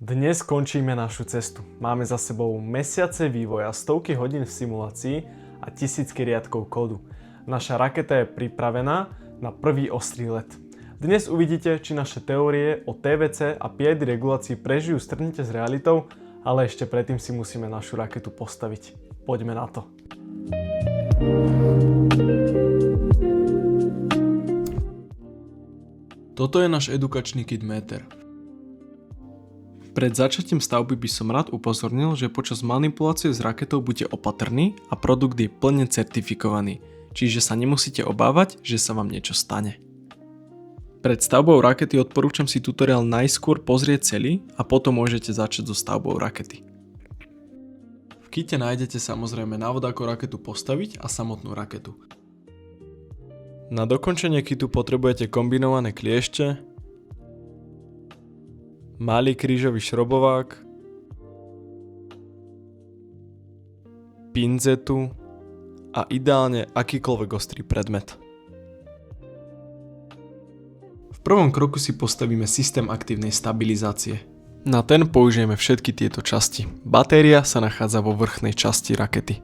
Dnes končíme našu cestu. Máme za sebou mesiace vývoja, stovky hodín v simulácii a tisícky riadkov kódu. Naša raketa je pripravená na prvý ostrý let. Dnes uvidíte, či naše teórie o TVC a PID regulácii prežijú stretnutie s realitou, ale ešte predtým si musíme našu raketu postaviť. Poďme na to. Toto je náš edukačný kit Meter. Pred začatím stavby by som rád upozornil, že počas manipulácie s raketou buďte opatrní a produkt je plne certifikovaný, čiže sa nemusíte obávať, že sa vám niečo stane. Pred stavbou rakety odporúčam si tutoriál najskôr pozrieť celý a potom môžete začať so stavbou rakety. V kite nájdete samozrejme návod, ako raketu postaviť a samotnú raketu. Na dokončenie kitu potrebujete kombinované kliešte, malý krížový šrobovák, pinzetu a ideálne akýkoľvek ostrý predmet. V prvom kroku si postavíme systém aktívnej stabilizácie. Na ten použijeme všetky tieto časti. Batéria sa nachádza vo vrchnej časti rakety.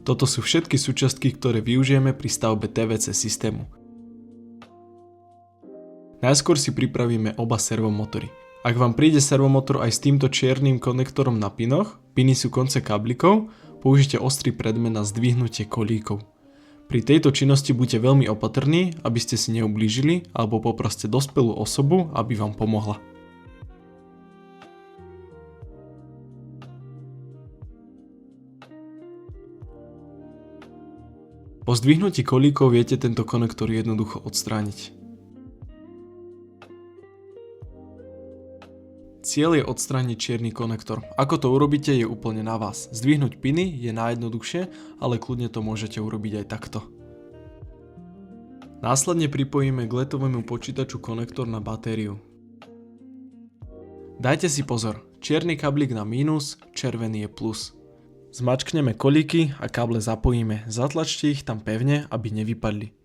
Toto sú všetky súčiastky, ktoré využijeme pri stavbe TVC systému. Najskôr si pripravíme oba servomotory. Ak vám príde servomotor aj s týmto čiernym konektorom na pinoch, piny sú konce káblikov, použite ostrý predmet na zdvihnutie kolíkov. Pri tejto činnosti buďte veľmi opatrní, aby ste si neublížili, alebo poproste dospelú osobu, aby vám pomohla. Po zdvihnutí kolíkov viete tento konektor jednoducho odstrániť. Cieľ je odstrániť čierny konektor. Ako to urobíte, je úplne na vás. Zdvihnúť piny je najjednoduchšie, ale kľudne to môžete urobiť aj takto. Následne pripojíme k letovému počítaču konektor na batériu. Dajte si pozor, čierny kablík na mínus, červený je plus. Zmačkneme kolíky a káble zapojíme. Zatlačte ich tam pevne, aby nevypadli.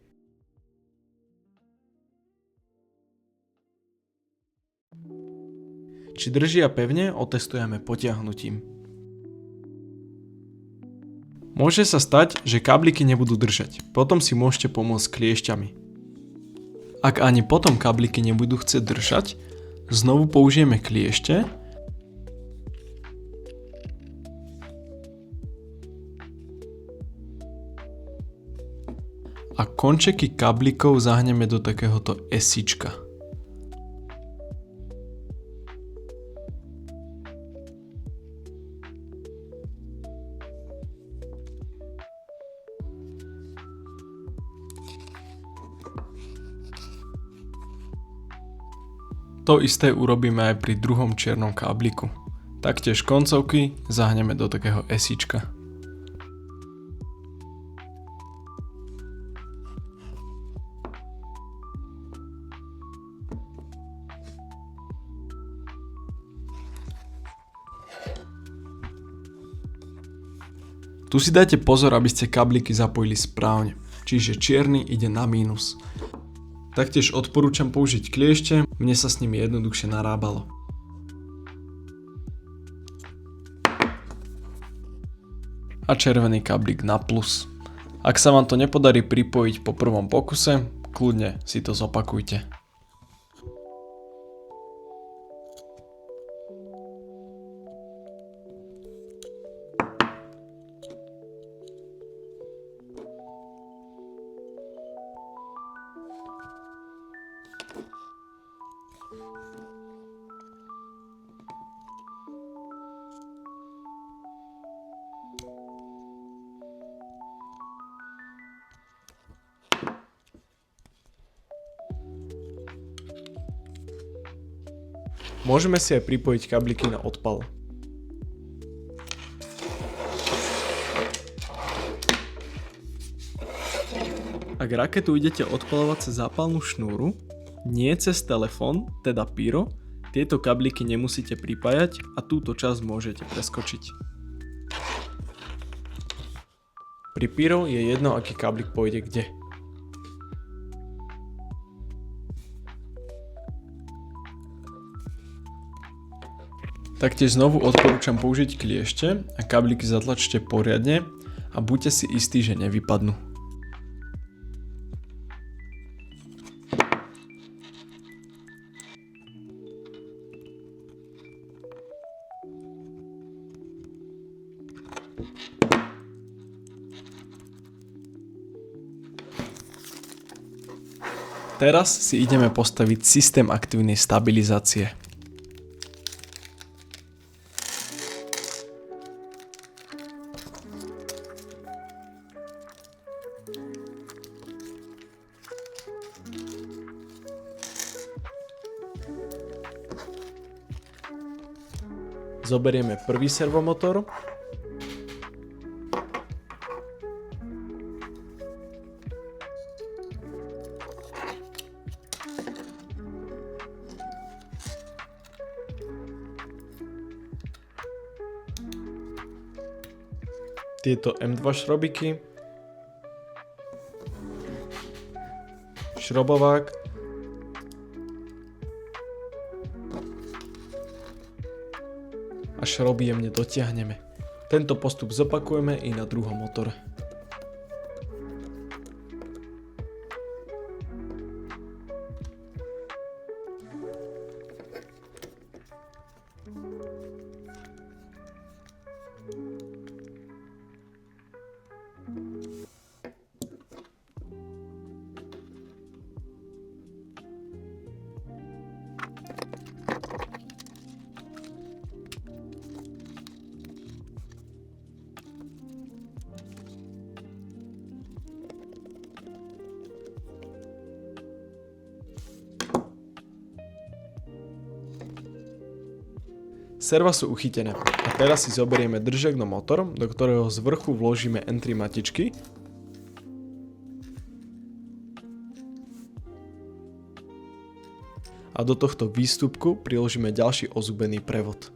Či držia pevne, otestujeme potiahnutím. Môže sa stať, že kábliky nebudú držať. Potom si môžete pomôcť kliešťami. Ak ani potom kábliky nebudú chcieť držať, znovu použijeme kliešte a končeky káblikov zahneme do takéhoto esíčka. To isté urobíme aj pri druhom čiernom kábliku. Taktiež koncovky zahneme do takého esíčka. Tu si dajte pozor, aby ste kábliky zapojili správne, čiže čierny ide na mínus. Taktiež odporúčam použiť kliešte, mne sa s nimi jednoduchšie narábalo. A červený káblik na plus. Ak sa vám to nepodarí pripojiť po prvom pokuse, kľudne si to zopakujte. Môžeme si aj pripojiť kabliky na odpal. Ak raketu idete odpaľovať cez zápalnú šnúru, nie cez telefón, teda pyro, tieto kabliky nemusíte pripájať a túto časť môžete preskočiť. Pri Pyro je jedno, aký káblik pôjde kde. Taktiež znovu odporúčam použiť kliešte a kábliky zatlačte poriadne a buďte si istí, že nevypadnú. Teraz si ideme postaviť systém aktívnej stabilizácie. Zoberieme prvý servomotor. Tieto M2 šrobiky. Šrobovák. A šroby jemne dotiahneme. Tento postup zopakujeme i na druhom motore. Serva sú uchytené a teraz si zoberieme držák na motor, do ktorého z vrchu vložíme N3 matičky a do tohto výstupku priložíme ďalší ozubený prevod.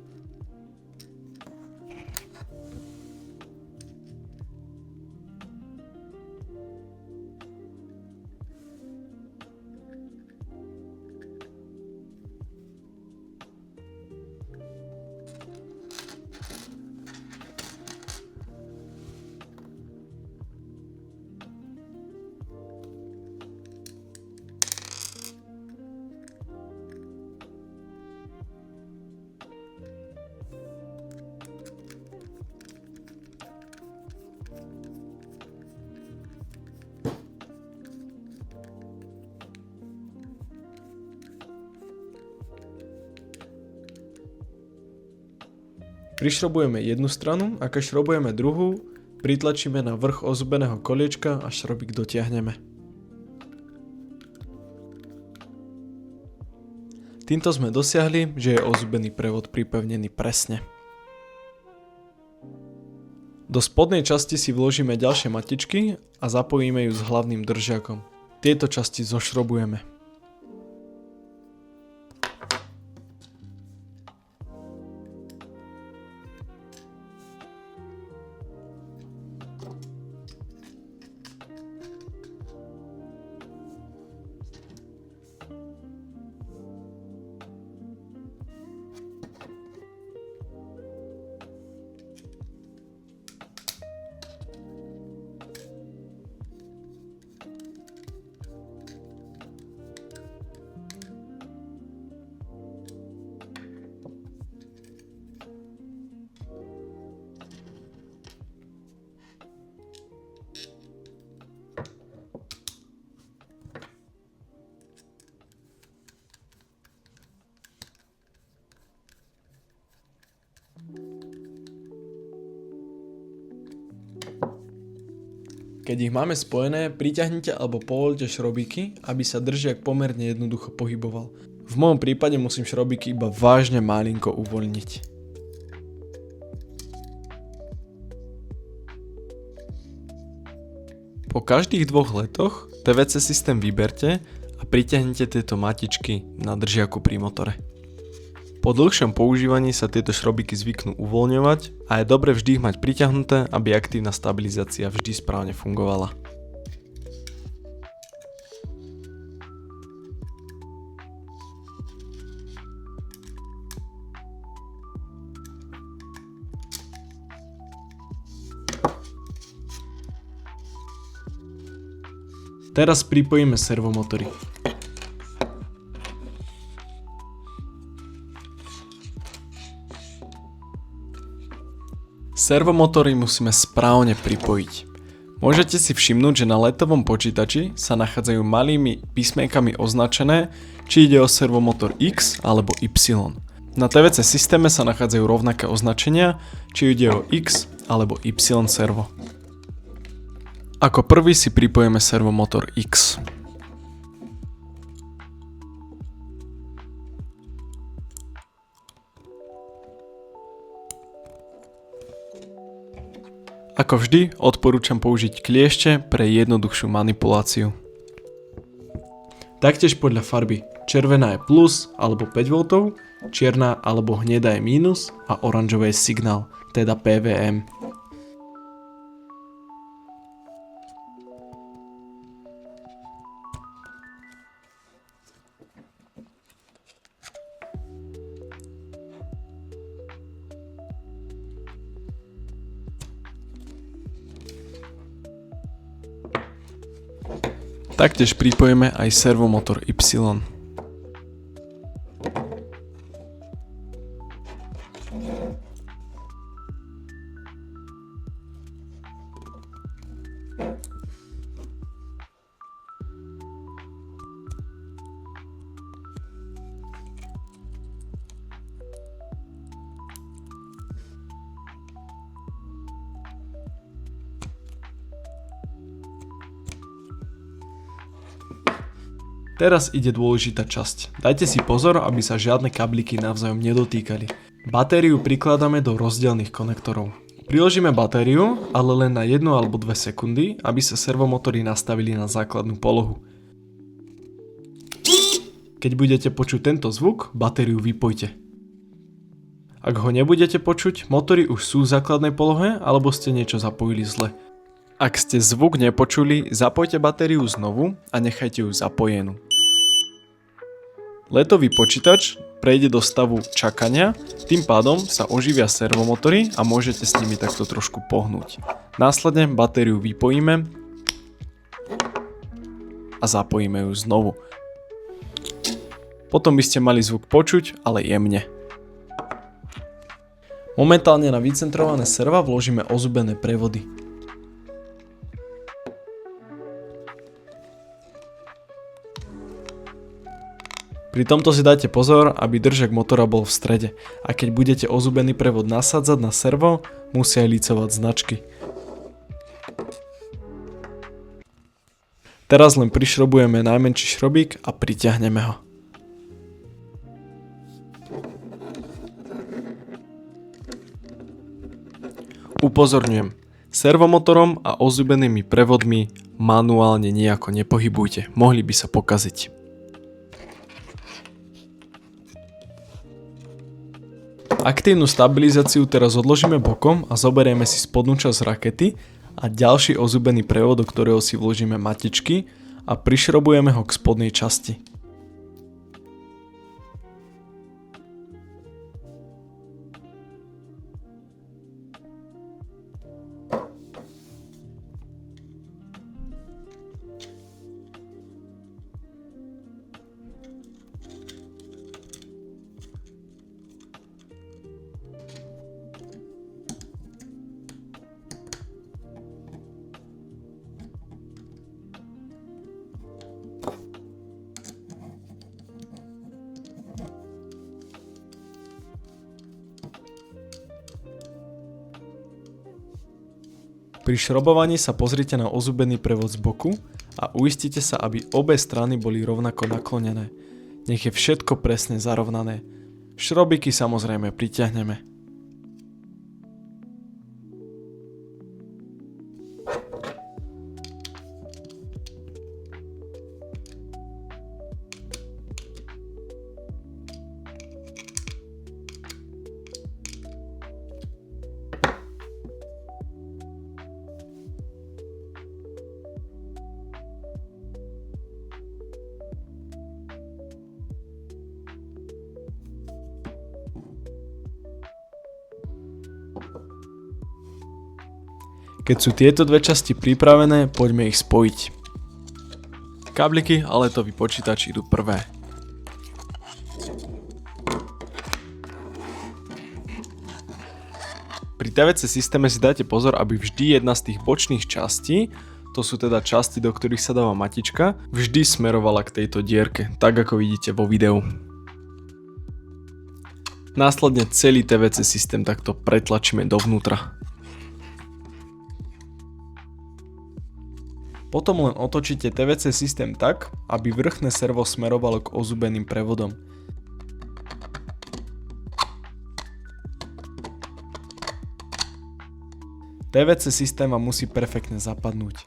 Prišrobujeme jednu stranu a keď šrobujeme druhú, pritlačíme na vrch ozubeného koliečka a šrobík dotiahneme. Týmto sme dosiahli, že je ozubený prevod pripevnený presne. Do spodnej časti si vložíme ďalšie matičky a zapojíme ju s hlavným držákom. Tieto časti zošrobujeme. Keď ich máme spojené, priťahnite alebo povoľte šrobíky, aby sa držiak pomerne jednoducho pohyboval. V mojom prípade musím šrobíky iba vážne malinko uvoľniť. Po každých 2 letoch PVC systém vyberte a priťahnite tieto matičky na držiaku pri motore. Po dlhšom používaní sa tieto šrobiky zvyknú uvoľňovať a je dobre vždy ich mať priťahnuté, aby aktívna stabilizácia vždy správne fungovala. Teraz pripojíme servomotory. Servomotory musíme správne pripojiť. Môžete si všimnúť, že na letovom počítači sa nachádzajú malými písmenkami označené, či ide o servomotor X alebo Y. Na TVC systéme sa nachádzajú rovnaké označenia, či ide o X alebo Y servo. Ako prvý si pripojíme servomotor X. Ako vždy, odporúčam použiť kliešte pre jednoduchšiu manipuláciu. Taktiež podľa farby červená je plus alebo 5V, čierna alebo hnedá je mínus a oranžová je signál, teda PWM. Taktiež pripojíme aj servomotor Y. Teraz ide dôležitá časť. Dajte si pozor, aby sa žiadne kabliky navzájom nedotýkali. Batériu prikladáme do rozdielnych konektorov. Priložíme batériu, ale len na 1 alebo 2 sekundy, aby sa servomotory nastavili na základnú polohu. Keď budete počuť tento zvuk, batériu vypojte. Ak ho nebudete počuť, motory už sú v základnej polohe alebo ste niečo zapojili zle. Ak ste zvuk nepočuli, zapojte batériu znovu a nechajte ju zapojenú. Letový počítač prejde do stavu čakania, tým pádom sa oživia servomotory a môžete s nimi takto trošku pohnúť. Následne batériu vypojíme a zapojíme ju znovu. Potom by ste mali zvuk počuť, ale jemne. Momentálne na vycentrované serva vložíme ozubené prevody. Pri tomto si dajte pozor, aby držak motora bol v strede a keď budete ozubený prevod nasádzať na servo, musia aj lícovať značky. Teraz len prišrobujeme najmenší šrobík a pritiahneme ho. Upozorňujem, servomotorom a ozubenými prevodmi manuálne nejako nepohybujte, mohli by sa pokaziť. Aktívnu stabilizáciu teraz odložíme bokom a zoberieme si spodnú časť rakety a ďalší ozubený prevod, do ktorého si vložíme matičky a prišrobujeme ho k spodnej časti. Pri šrobovaní sa pozrite na ozubený prevod z boku a uistite sa, aby obe strany boli rovnako naklonené. Nech je všetko presne zarovnané. Šrobiky samozrejme pritiahneme. Keď sú tieto dve časti pripravené, poďme ich spojiť. Kábliky a letový počítač idú prvé. Pri TVC systéme si dajte pozor, aby vždy jedna z tých bočných častí, to sú teda časti, do ktorých sa dáva matička, vždy smerovala k tejto dierke, tak ako vidíte vo videu. Následne celý TVC systém takto pretlačíme dovnútra. Potom len otočíte TVC systém tak, aby vrchné servo smerovalo k ozubeným prevodom. TVC systém vám musí perfektne zapadnúť.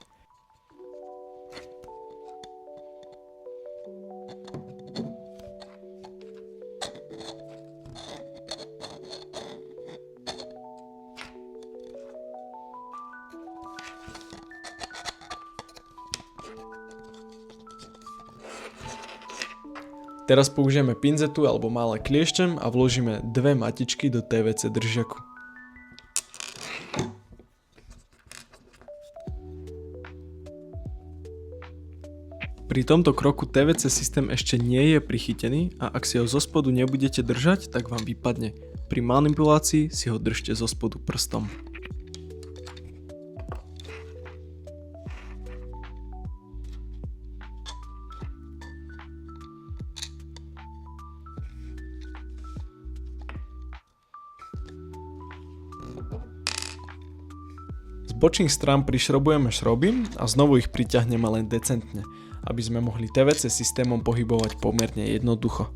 Teraz použijeme pinzetu alebo malé kliešťem a vložíme dve matičky do TVC držiaku. Pri tomto kroku TVC systém ešte nie je prichytený a ak si ho zo spodu nebudete držať, tak vám vypadne. Pri manipulácii si ho držte zo spodu prstom. Z bočných strán prišrobujeme šroby a znovu ich priťahneme len decentne, aby sme mohli TVC systémom pohybovať pomerne jednoducho.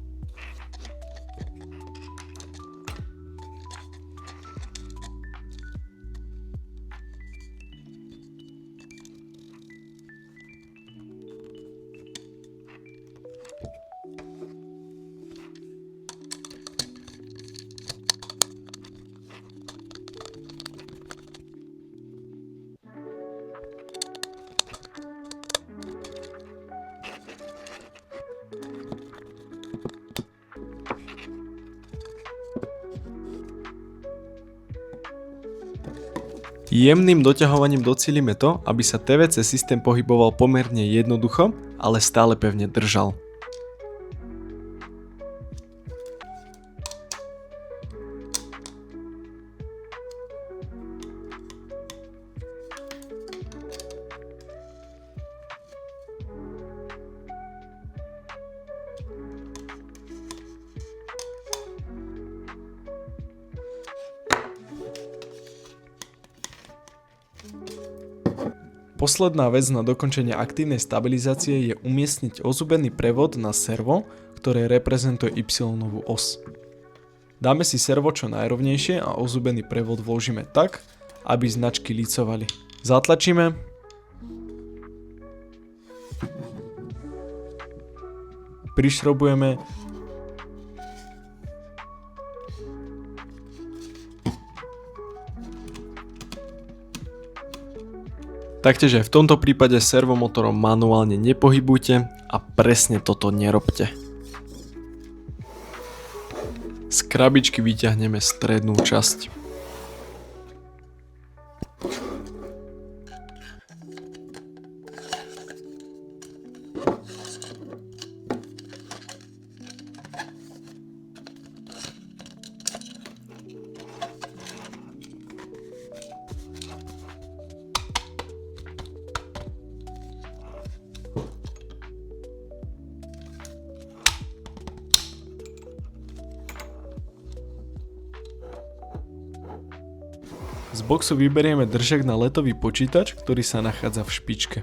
Jemným doťahovaním docielime to, aby sa TVC systém pohyboval pomerne jednoducho, ale stále pevne držal. Posledná vec na dokončenie aktívnej stabilizácie je umiestniť ozubený prevod na servo, ktoré reprezentuje Y-novú os. Dáme si servo čo najrovnejšie a ozubený prevod vložíme tak, aby značky lícovali. Zatlačíme. Prišrobujeme. Taktiež aj v tomto prípade servomotorom manuálne nepohybujte a presne toto nerobte. Z krabičky vyťahneme strednú časť. Z boxu vyberieme držak na letový počítač, ktorý sa nachádza v špičke.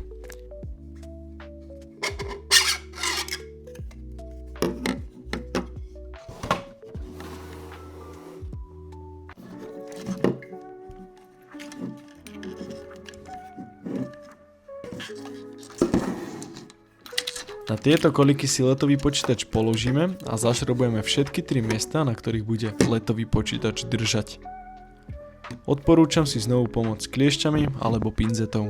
Na tieto koliky si letový počítač položíme a zašrobujeme všetky 3 miesta, na ktorých bude letový počítač držať. Odporúčam si znovu pomôcť kliešťami alebo pinzetou.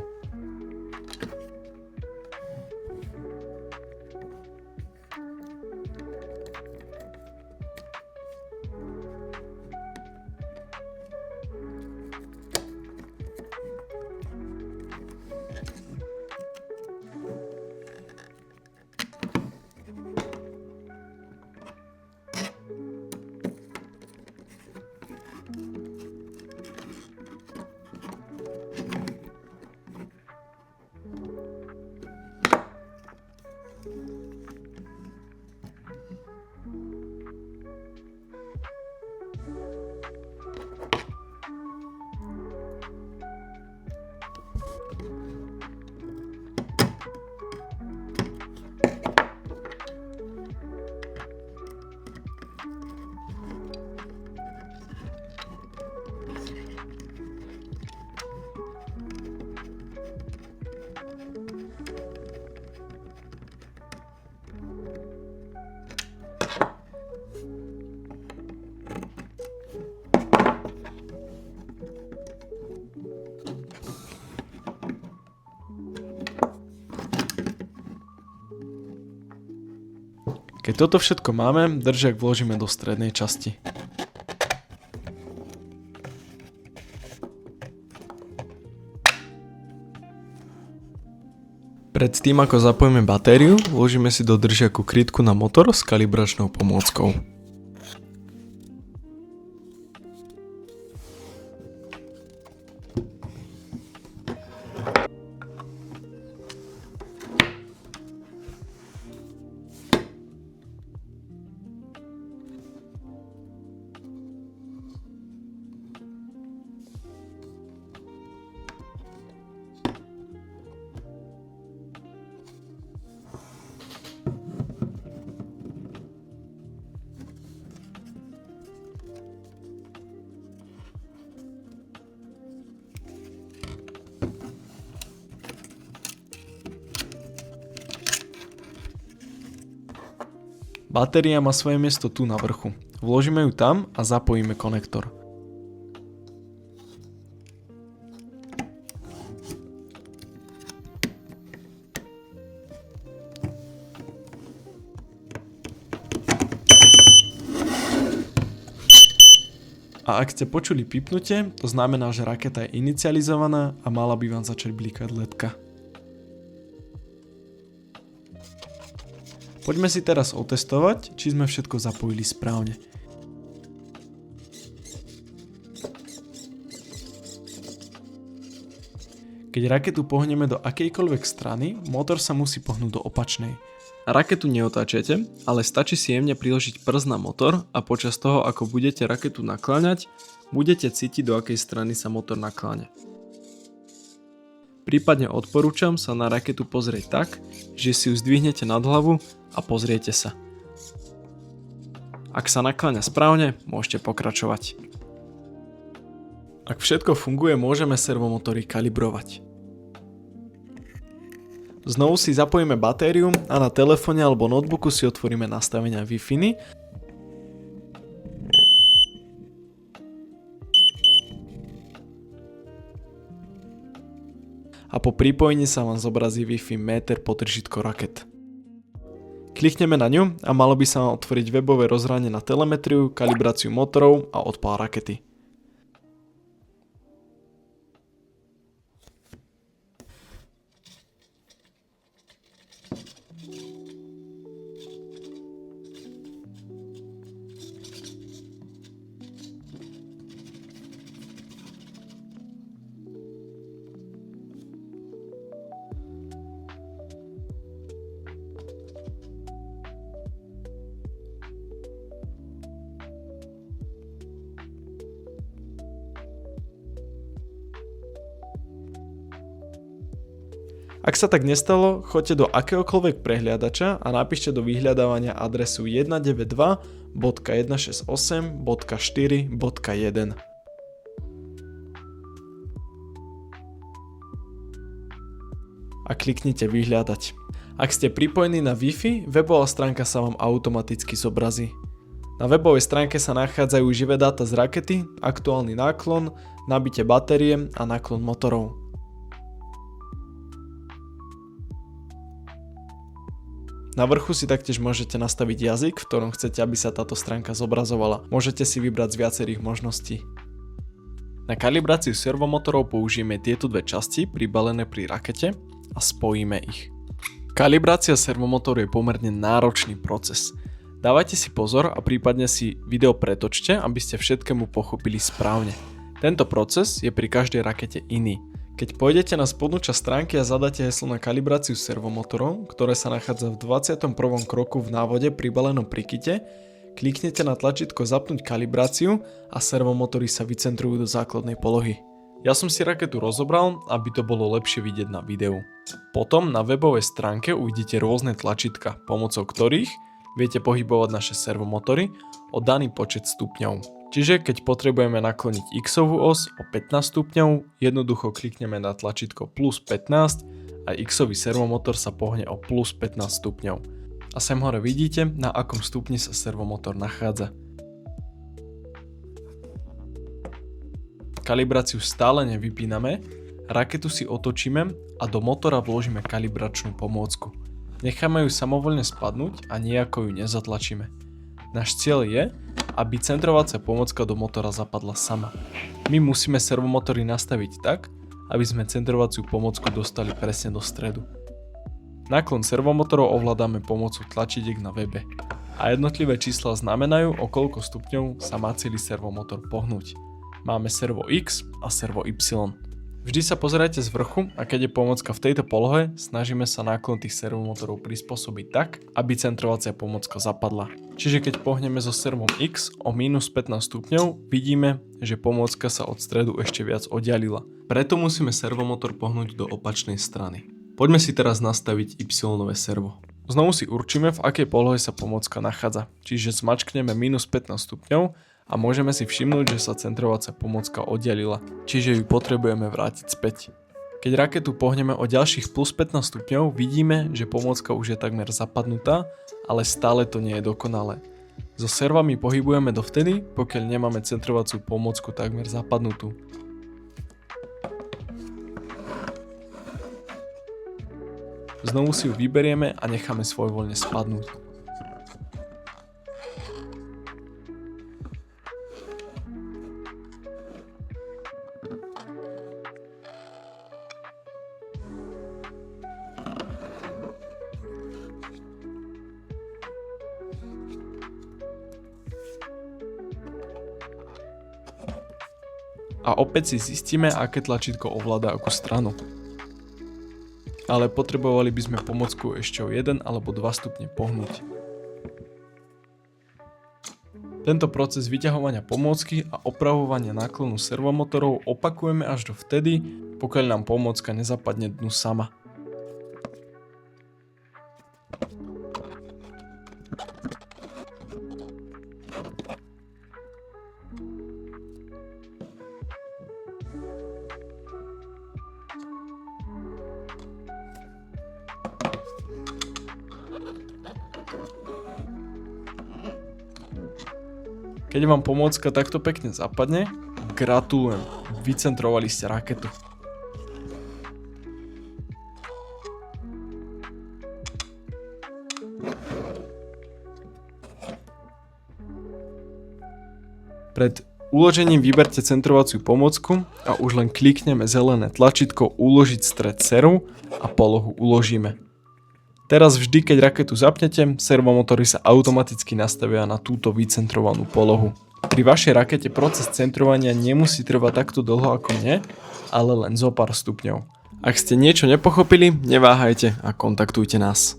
Keď toto všetko máme, držiak vložíme do strednej časti. Pred tým ako zapojíme batériu, vložíme si do držiaku krytku na motor s kalibračnou pomôckou. Batéria má svoje miesto tu na vrchu. Vložíme ju tam a zapojíme konektor. A ak ste počuli pipnutie, to znamená, že raketa je inicializovaná a mala by vám začať blikať ledka. Poďme si teraz otestovať, či sme všetko zapojili správne. Keď raketu pohneme do akejkoľvek strany, motor sa musí pohnúť do opačnej. Raketu neotáčete, ale stačí si jemne priložiť prst na motor a počas toho, ako budete raketu nakláňať, budete cítiť, do akej strany sa motor nakláňa. Prípadne odporúčam sa na raketu pozrieť tak, že si ju zdvihnete nad hlavu a pozriete sa. Ak sa nakláňa správne, môžete pokračovať. Ak všetko funguje, môžeme servomotory kalibrovať. Znovu si zapojíme batériu a na telefóne alebo notebooku si otvoríme nastavenia Wi-Fi. A po pripojení sa vám zobrazí Wi-Fi meter / raket. Klikneme na ňu a malo by sa vám otvoriť webové rozhranie na telemetriu, kalibráciu motorov a odpál rakety. Ak sa tak nestalo, choďte do akéhokoľvek prehliadača a napíšte do vyhľadávania adresu 192.168.4.1. A kliknite vyhľadať. Ak ste pripojení na Wi-Fi, webová stránka sa vám automaticky zobrazí. Na webovej stránke sa nachádzajú živé dáta z rakety, aktuálny náklon, nabitie batérie a náklon motorov. Na vrchu si taktiež môžete nastaviť jazyk, v ktorom chcete, aby sa táto stránka zobrazovala. Môžete si vybrať z viacerých možností. Na kalibráciu servomotorov použijeme tieto dve časti pribalené pri rakete a spojíme ich. Kalibrácia servomotoru je pomerne náročný proces. Dávajte si pozor a prípadne si video pretočte, aby ste všetkému pochopili správne. Tento proces je pri každej rakete iný. Keď pôjdete na spodnú časť stránky a zadáte heslo na kalibráciu servomotorov, ktoré sa nachádza v 21. kroku v návode pribalenom pri kite, kliknete na tlačítko Zapnúť kalibráciu a servomotory sa vycentrujú do základnej polohy. Ja som si raketu rozobral, aby to bolo lepšie vidieť na videu. Potom na webovej stránke uvidíte rôzne tlačítka, pomocou ktorých viete pohybovať naše servomotory o daný počet stupňov. Čiže keď potrebujeme nakloniť X-ovú os o 15 stupňov, jednoducho klikneme na tlačítko plus 15 a X-ový servomotor sa pohne o plus 15 stupňov. A sem hore vidíte, na akom stupni sa servomotor nachádza. Kalibráciu stále nevypíname, raketu si otočíme a do motora vložíme kalibračnú pomôcku. Necháme ju samovoľne spadnúť a nejako ju nezatlačíme. Náš cieľ je, aby centrovacia pomôcka do motora zapadla sama. My musíme servomotory nastaviť tak, aby sme centrovaciu pomôcku dostali presne do stredu. Náklon servomotorov ovládame pomocou tlačidiek na webe a jednotlivé čísla znamenajú, o koľko stupňov sa má celý servomotor pohnúť. Máme servo X a servo Y. Vždy sa pozerajte z vrchu a keď je pomôcka v tejto polohe, snažíme sa náklon tých servomotorov prispôsobiť tak, aby centrovacia pomôcka zapadla. Čiže keď pohneme so servom X o minus 15 stupňov, vidíme, že pomôcka sa od stredu ešte viac oddialila. Preto musíme servomotor pohnúť do opačnej strany. Poďme si teraz nastaviť Y-nové servo. Znovu si určíme, v akej polohe sa pomôcka nachádza. Čiže zmačkneme minus 15 stupňov a môžeme si všimnúť, že sa centrovacia pomôcka oddialila, čiže ju potrebujeme vrátiť späť. Keď raketu pohneme o ďalších plus 15 stupňov, vidíme, že pomôcka už je takmer zapadnutá, ale stále to nie je dokonalé. So servami pohybujeme dovtedy, pokiaľ nemáme centrovaciu pomôcku takmer zapadnutú. Znovu si ju vyberieme a necháme svojvoľne spadnúť. A opäť si zistíme, aké tlačítko ovláda akú stranu. Ale potrebovali by sme pomôcku ešte o 1 alebo 2 stupne pohnúť. Tento proces vyťahovania pomôcky a opravovania náklonu servomotorov opakujeme až do vtedy, pokiaľ nám pomôcka nezapadne dnu sama. Keď vám pomôcka takto pekne zapadne, gratulujem, vycentrovali ste raketu. Pred uložením vyberte centrovaciu pomôcku a už len klikneme zelené tlačítko Uložiť stred servu a polohu uložíme. Teraz vždy, keď raketu zapnete, servomotory sa automaticky nastavia na túto vycentrovanú polohu. Pri vašej rakete proces centrovania nemusí trvať takto dlho ako mne, ale len zo pár stupňov. Ak ste niečo nepochopili, neváhajte a kontaktujte nás.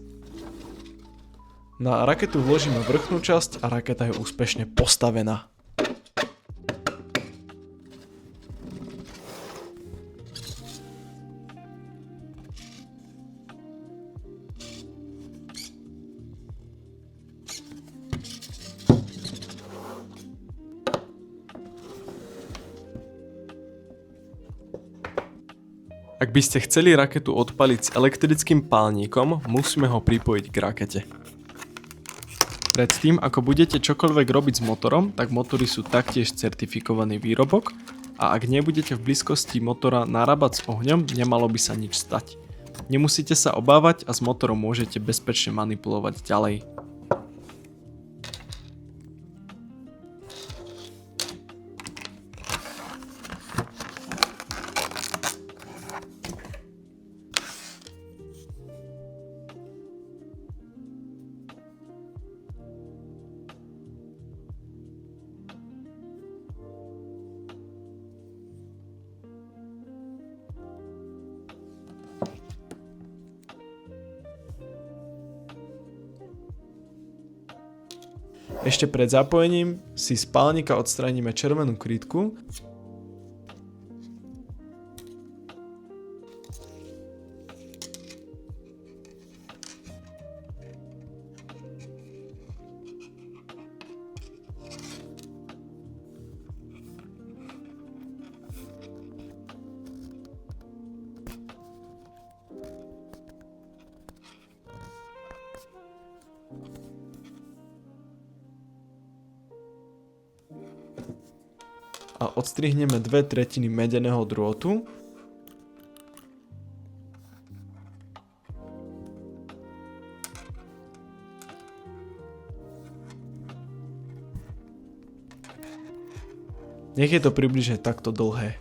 Na raketu vložíme vrchnú časť a raketa je úspešne postavená. Ak by ste chceli raketu odpaliť s elektrickým pálnikom, musíme ho pripojiť k rakete. Predtým, ako budete čokoľvek robiť s motorom, tak motory sú taktiež certifikovaný výrobok a ak nebudete v blízkosti motora narábať s ohňom, nemalo by sa nič stať. Nemusíte sa obávať a s motorom môžete bezpečne manipulovať ďalej. Ešte pred zapojením si z pálnika odstránime červenú krytku a odstrihneme 2/3 medeného drôtu. Nech je to približne takto dlhé.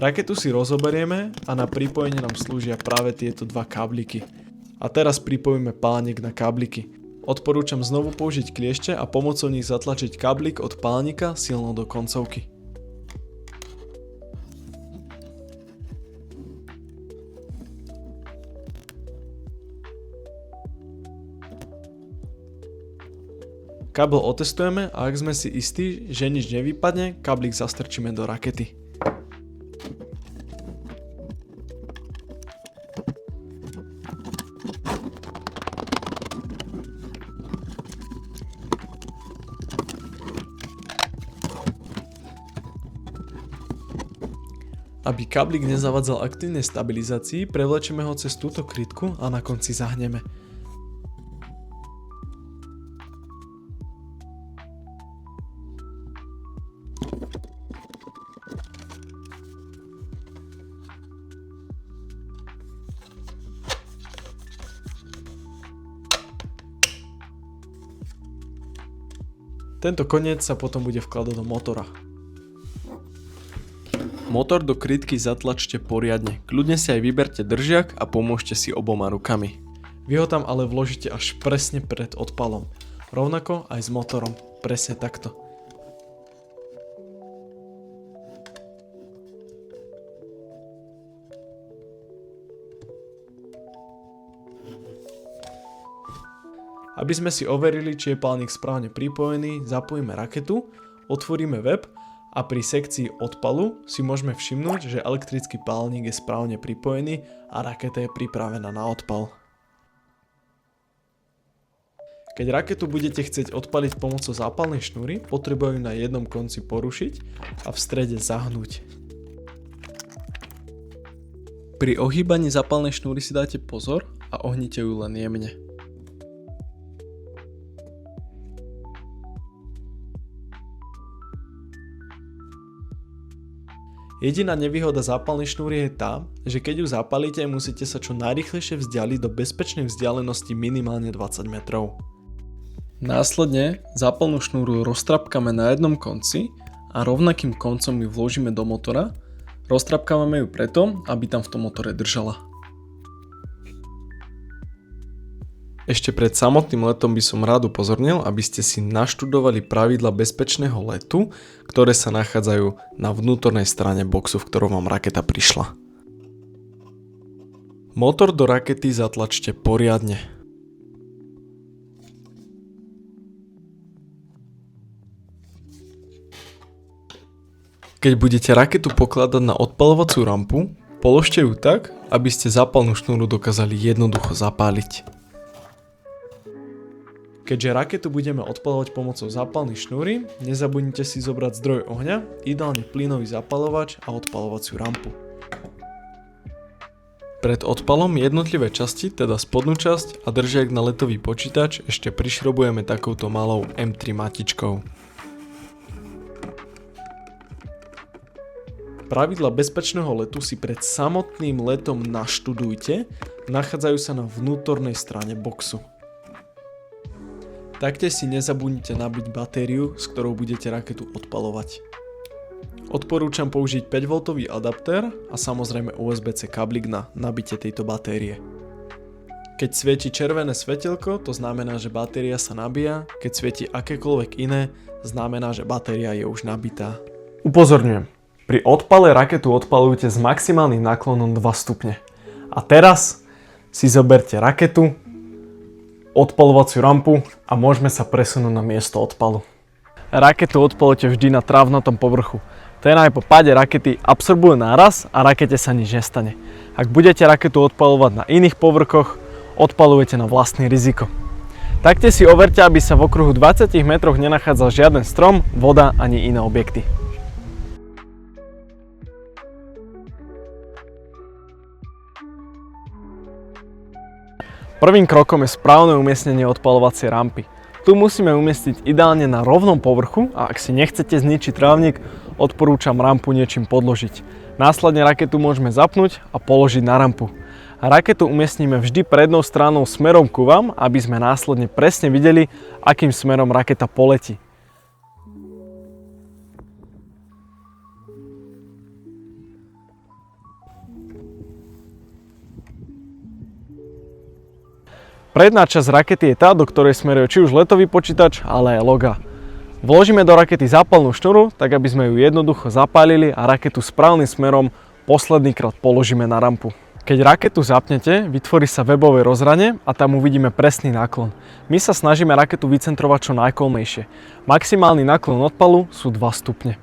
Raketu si rozoberieme a na pripojenie nám slúžia práve tieto dva kábliky. A teraz pripojíme pálnik na kábliky. Odporúčam znovu použiť kliešte a pomocou nich zatlačiť káblik od pálnika silno do koncovky. Kábel otestujeme a ak sme si istí, že nič nevypadne, káblik zastrčíme do rakety. Aby káblik nezavadzal aktívnej stabilizácii, prevlečeme ho cez túto krytku a na konci zahneme. Tento koniec sa potom bude vkladať do motora. Motor do krytky zatlačte poriadne, kľudne si aj vyberte držiak a pomôžte si oboma rukami. Vy ho tam ale vložíte až presne pred odpalom, rovnako aj s motorom, presne takto. Aby sme si overili, či je pálnik správne pripojený, zapojíme raketu, otvoríme web a pri sekcii odpalu si môžeme všimnúť, že elektrický pálnik je správne pripojený a raketa je pripravená na odpal. Keď raketu budete chcieť odpaliť pomocou zápalnej šnúry, potrebujú na jednom konci porušiť a v strede zahnúť. Pri ohýbaní zápalnej šnúry si dáte pozor a ohnite ju len jemne. Jediná nevýhoda zápalnej šnúry je tá, že keď ju zapalíte, musíte sa čo najrýchlejšie vzdialiť do bezpečnej vzdialenosti minimálne 20 metrov. Následne zápalnú šnúru roztrapkáme na jednom konci a rovnakým koncom ju vložíme do motora. Roztrapkávame ju preto, aby tam v tom motore držala. Ešte pred samotným letom by som rád upozornil, aby ste si naštudovali pravidla bezpečného letu, ktoré sa nachádzajú na vnútornej strane boxu, v ktorom vám raketa prišla. Motor do rakety zatlačte poriadne. Keď budete raketu pokladať na odpaľovaciu rampu, položte ju tak, aby ste zápalnú šnúru dokázali jednoducho zapáliť. Keďže raketu budeme odpaľovať pomocou zápalnej šnúry, nezabudnite si zobrať zdroj ohňa, ideálne plynový zapaľovač a odpaľovaciu rampu. Pred odpalom jednotlivé časti, teda spodnú časť a držiak na letový počítač ešte prišrobujeme takouto malou M3 matičkou. Pravidla bezpečného letu si pred samotným letom naštudujte, nachádzajú sa na vnútornej strane boxu. Taktiež si nezabudnite nabiť batériu, s ktorou budete raketu odpaľovať. Odporúčam použiť 5V adaptér a samozrejme USB-C káblik na nabitie tejto batérie. Keď svieti červené svetelko, to znamená, že batéria sa nabíja, keď svieti akékoľvek iné, znamená, že batéria je už nabitá. Upozorňujem, pri odpale raketu odpalujte s maximálnym náklonom 2 stupne. A teraz si zoberte raketu, odpaľovaciu rampu a môžeme sa presunúť na miesto odpalu. Raketu odpalujte vždy na trávnatom povrchu. Ten aj po páde rakety absorbuje náraz a rakete sa nič nestane. Ak budete raketu odpaľovať na iných povrchoch, odpaľujete na vlastné riziko. Taktiež si overte, aby sa v okruhu 20 metroch nenachádzal žiaden strom, voda ani iné objekty. Prvým krokom je správne umiestnenie odpaľovacej rampy. Tu musíme umiestniť ideálne na rovnom povrchu a ak si nechcete zničiť trávnik, odporúčam rampu niečím podložiť. Následne raketu môžeme zapnúť a položiť na rampu. Raketu umiestnime vždy prednou stranou smerom ku vám, aby sme následne presne videli, akým smerom raketa poletí. Predná časť rakety je tá, do ktorej smeruje či už letový počítač, ale aj loga. Vložíme do rakety zápalnú šnuru, tak aby sme ju jednoducho zapálili a raketu správnym smerom posledný krát položíme na rampu. Keď raketu zapnete, vytvorí sa webové rozhranie a tam uvidíme presný náklon. My sa snažíme raketu vycentrovať čo najkolmejšie. Maximálny náklon odpalu sú 2 stupne.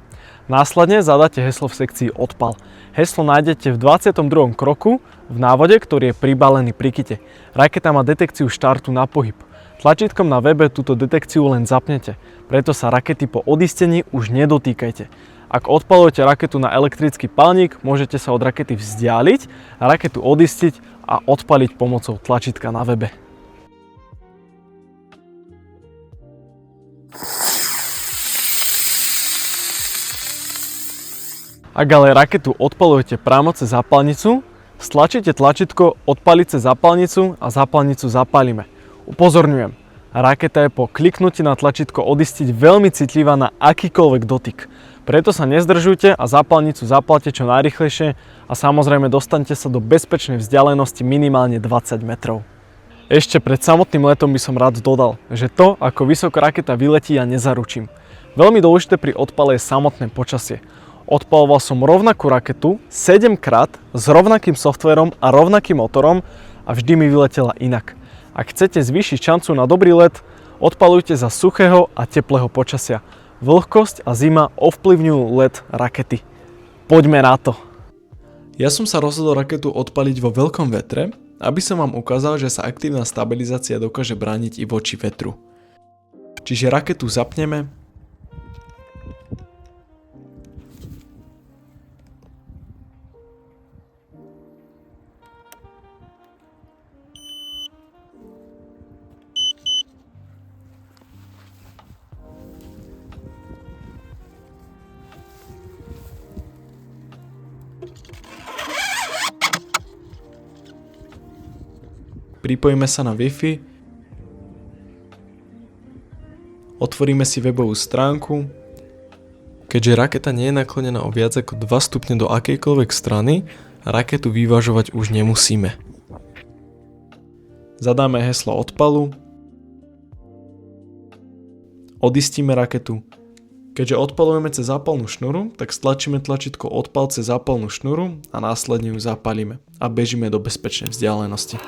Následne zadáte heslo v sekcii odpal. Heslo nájdete v 22. kroku v návode, ktorý je pribalený pri kite. Raketa má detekciu štartu na pohyb. Tlačítkom na webe túto detekciu len zapnete, preto sa rakety po odistení už nedotýkajte. Ak odpalujete raketu na elektrický palník, môžete sa od rakety vzdialiť, raketu odistiť a odpaliť pomocou tlačítka na webe. Ak ale raketu odpalujete priamo cez zápalnicu, stlačíte tlačítko odpaliť cez zápalnicu a zápalnicu zapálime. Upozorňujem, raketa je po kliknutí na tlačítko odistiť veľmi citlivá na akýkoľvek dotyk. Preto sa nezdržujte a zápalnicu zapálte čo najrýchlejšie a samozrejme dostanete sa do bezpečnej vzdialenosti minimálne 20 metrov. Ešte pred samotným letom by som rád dodal, že to, ako vysoko raketa vyletí, ja nezaručím. Veľmi dôležité pri odpale je samotné počasie. Odpaloval som rovnakú raketu 7 krát s rovnakým softvérom a rovnakým motorom a vždy mi vyletela inak. Ak chcete zvýšiť šancu na dobrý let, odpalujte za suchého a teplého počasia. Vlhkosť a zima ovplyvňujú let rakety. Poďme na to! Ja som sa rozhodol raketu odpaliť vo veľkom vetre, aby som vám ukázal, že sa aktívna stabilizácia dokáže brániť i voči vetru. Čiže raketu zapneme. Pripojíme sa na Wi-Fi, otvoríme si webovú stránku. Keďže raketa nie je naklonená o viac ako 2 stupne do akejkoľvek strany, raketu vyvažovať už nemusíme. Zadáme heslo odpalu, odistíme raketu. Keďže odpalujeme cez zápalnú šnuru, tak stlačíme tlačítko odpal cez zápalnú šnuru a následne ju zapálime a bežíme do bezpečnej vzdialenosti.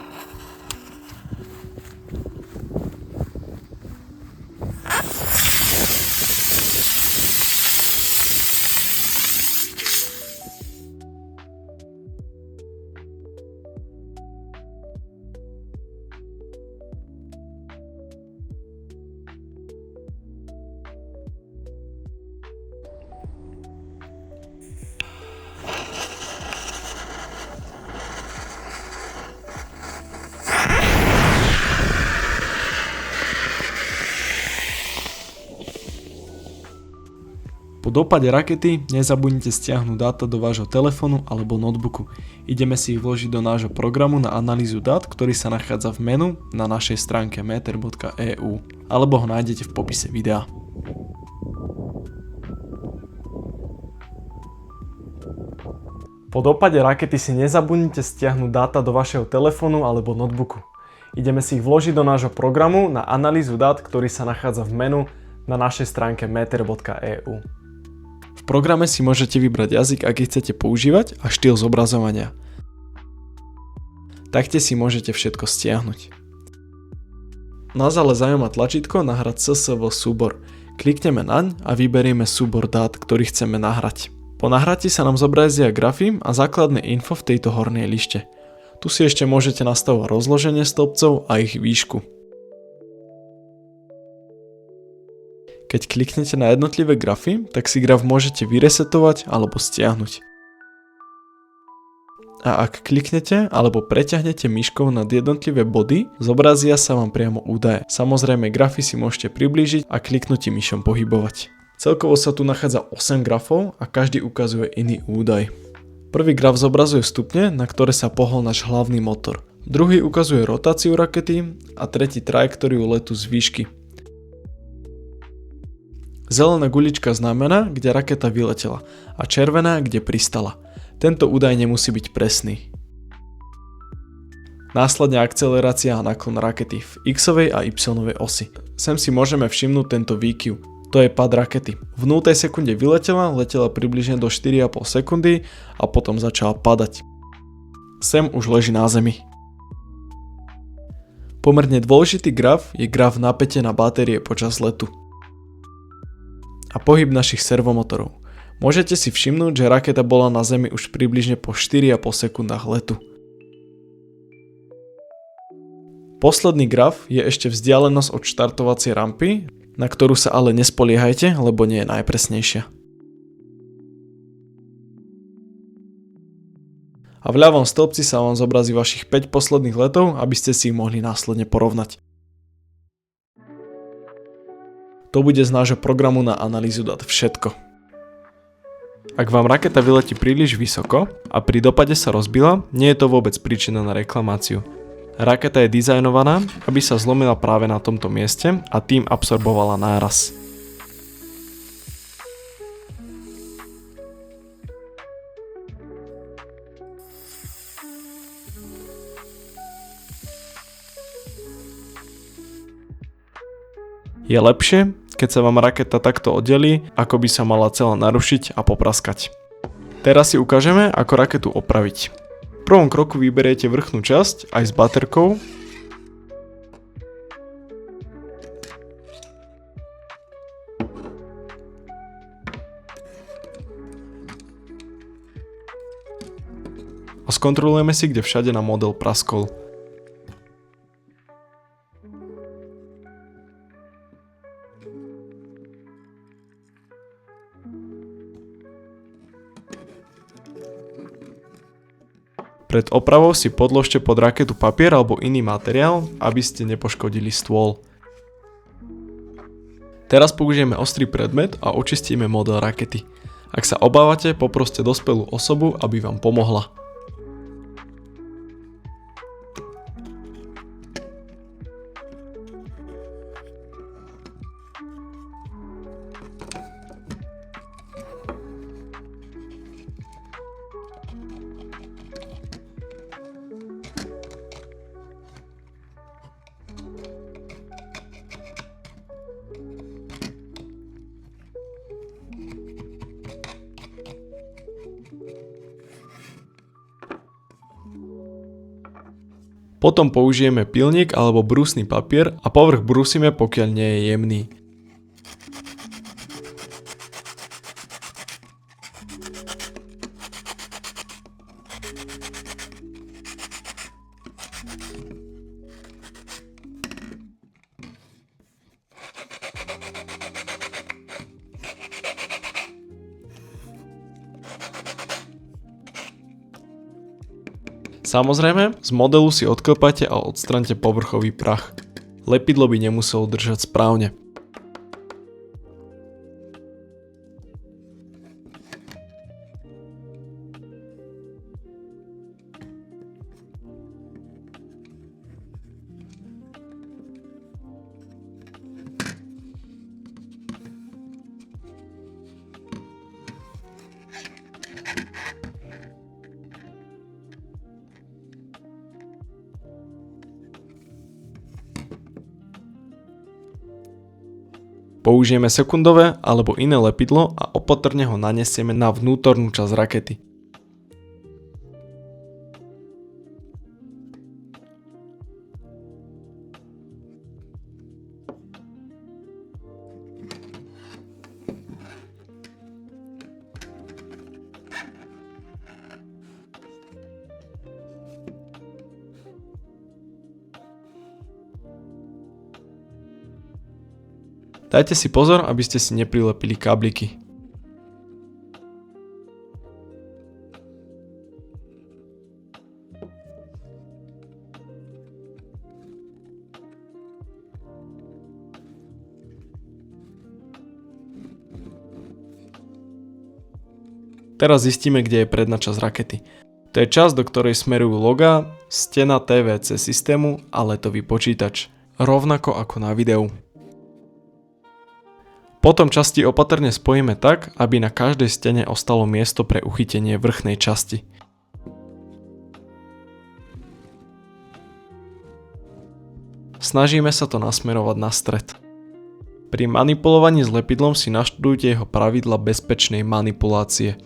Po dopade rakety nezabudnite stiahnuť dáta do vášho telefónu alebo notebooku. Ideme si ich vložiť do nášho programu na analýzu dát, ktorý sa nachádza v menu na našej stránke meter.eu alebo ho nájdete v popise videa. Po dopade rakety si nezabudnite stiahnuť dáta do vašeho telefónu alebo notebooku. Ideme si ich vložiť do nášho programu na analýzu dát, ktorý sa nachádza v menu na našej stránke meter.eu. V programe si môžete vybrať jazyk, aký chcete používať a štýl zobrazovania. Taktiež si môžete všetko stiahnuť. Nás ale zaujíma tlačítko nahrať CSV súbor. Klikneme naň a vyberieme súbor dát, ktorý chceme nahrať. Po nahratí sa nám zobrazia grafy a základné info v tejto hornej lište. Tu si ešte môžete nastavovať rozloženie stĺpcov a ich výšku. Keď kliknete na jednotlivé grafy, tak si graf môžete vyresetovať alebo stiahnuť. A ak kliknete alebo preťahnete myškou nad jednotlivé body, zobrazia sa vám priamo údaje. Samozrejme, grafy si môžete priblížiť a kliknutím myšom pohybovať. Celkovo sa tu nachádza 8 grafov a každý ukazuje iný údaj. Prvý graf zobrazuje stupne, na ktoré sa pohol náš hlavný motor. Druhý ukazuje rotáciu rakety a tretí trajektóriu letu z výšky. Zelená gulička znamená, kde raketa vyletela a červená, kde pristala. Tento údaj nemusí byť presný. Následne akcelerácia a náklon rakety v x-ovej a y-ovej osi. Sem si môžeme všimnúť tento výkyv. To je pad rakety. V 0. sekunde letela približne do 4,5 sekundy a potom začala padať. Sem už leží na zemi. Pomerne dôležitý graf je graf napätia na batérie počas letu a pohyb našich servomotorov. Môžete si všimnúť, že raketa bola na zemi už približne po 4,5 sekundách letu. Posledný graf je ešte vzdialenosť od štartovacej rampy, na ktorú sa ale nespoliehajte, lebo nie je najpresnejšia. A v ľavom stĺpci sa vám zobrazí vašich 5 posledných letov, aby ste si ich mohli následne porovnať. To bude z nášho programu na analýzu dát všetko. Ak vám raketa vyletí príliš vysoko a pri dopade sa rozbila, nie je to vôbec príčina na reklamáciu. Raketa je dizajnovaná, aby sa zlomila práve na tomto mieste a tým absorbovala náraz. Je lepšie, keď sa vám raketa takto oddelí, ako by sa mala celá narušiť a popraskať. Teraz si ukážeme, ako raketu opraviť. V prvom kroku vyberiete vrchnú časť aj s baterkou. A skontrolujeme si, kde všade na model praskol. Pred opravou si podložte pod raketu papier alebo iný materiál, aby ste nepoškodili stôl. Teraz použijeme ostrý predmet a očistíme model rakety. Ak sa obávate, poproste dospelú osobu, aby vám pomohla. Potom použijeme pilník alebo brúsny papier a povrch brúsime, pokiaľ nie je jemný. Samozrejme, z modelu si odklepajte a odstraňte povrchový prach. Lepidlo by nemuselo držať správne. Použijeme sekundové alebo iné lepidlo a opatrne ho nanesieme na vnútornú časť rakety. Dajte si pozor, aby ste si neprilepili kábliky. Teraz zistíme, kde je predná časť rakety. To je časť, do ktorej smerujú logá, stena TVC systému a letový počítač. Rovnako ako na videu. Potom časti opatrne spojíme tak, aby na každej stene ostalo miesto pre uchytenie vrchnej časti. Snažíme sa to nasmerovať na stred. Pri manipulovaní s lepidlom si naštudujte jeho pravidla bezpečnej manipulácie.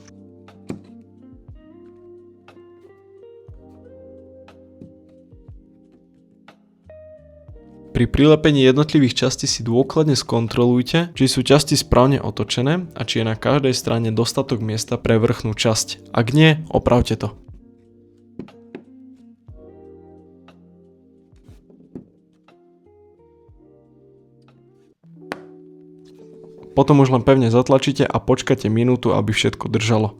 Pri prilepení jednotlivých častí si dôkladne skontrolujte, či sú časti správne otočené a či je na každej strane dostatok miesta pre vrchnú časť. Ak nie, opravte to. Potom už len pevne zatlačíte a počkajte minútu, aby všetko držalo.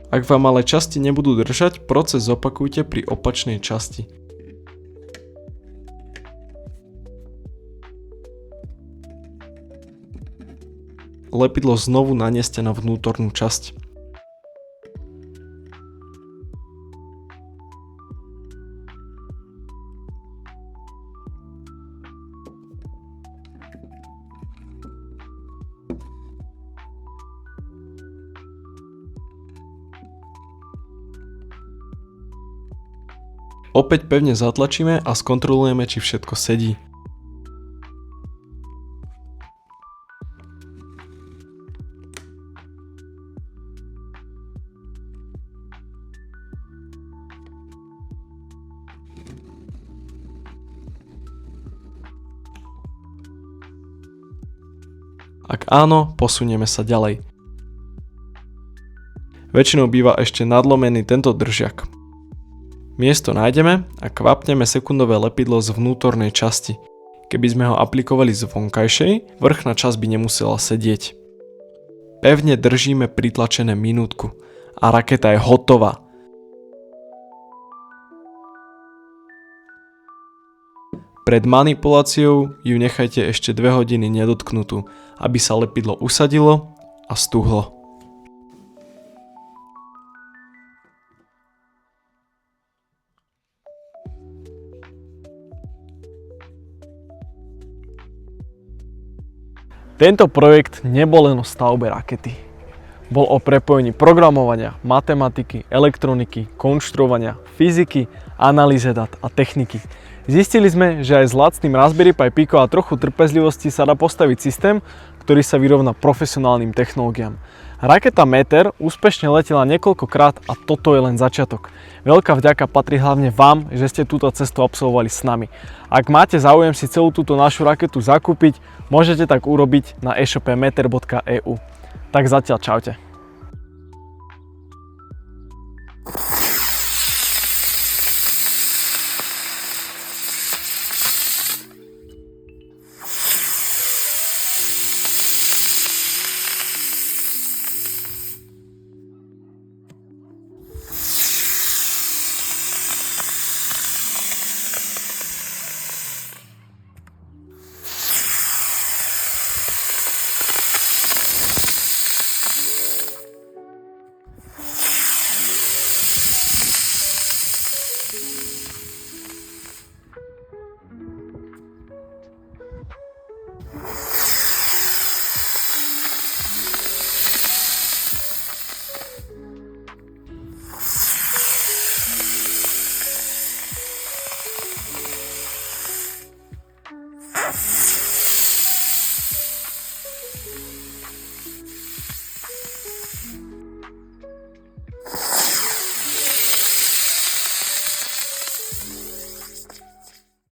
Ak vám ale časti nebudú držať, proces zopakujte pri opačnej časti. Lepidlo znovu nanieste na vnútornú časť. Opäť pevne zatlačíme a skontrolujeme, či všetko sedí. Ak áno, posunieme sa ďalej. Väčšinou býva ešte nadlomený tento držiak. Miesto nájdeme a kvapneme sekundové lepidlo z vnútornej časti. Keby sme ho aplikovali z vonkajšej, vrchná časť by nemusela sedieť. Pevne držíme pritlačené minútku a raketa je hotová. Pred manipuláciou ju nechajte ešte 2 hodiny nedotknutú, aby sa lepidlo usadilo a stuhlo. Tento projekt nebol len o stavbe rakety. Bol o prepojení programovania, matematiky, elektroniky, konštruovania, fyziky, analýze dát a techniky. Zistili sme, že aj s lacným Raspberry Pi Pico a trochu trpezlivosti sa dá postaviť systém, ktorý sa vyrovná profesionálnym technológiám. Raketa Meteor úspešne letela niekoľkokrát a toto je len začiatok. Veľká vďaka patrí hlavne vám, že ste túto cestu absolvovali s nami. Ak máte záujem si celú túto našu raketu zakúpiť, môžete tak urobiť na e-shope meteor.eu. Tak zatiaľ čaute.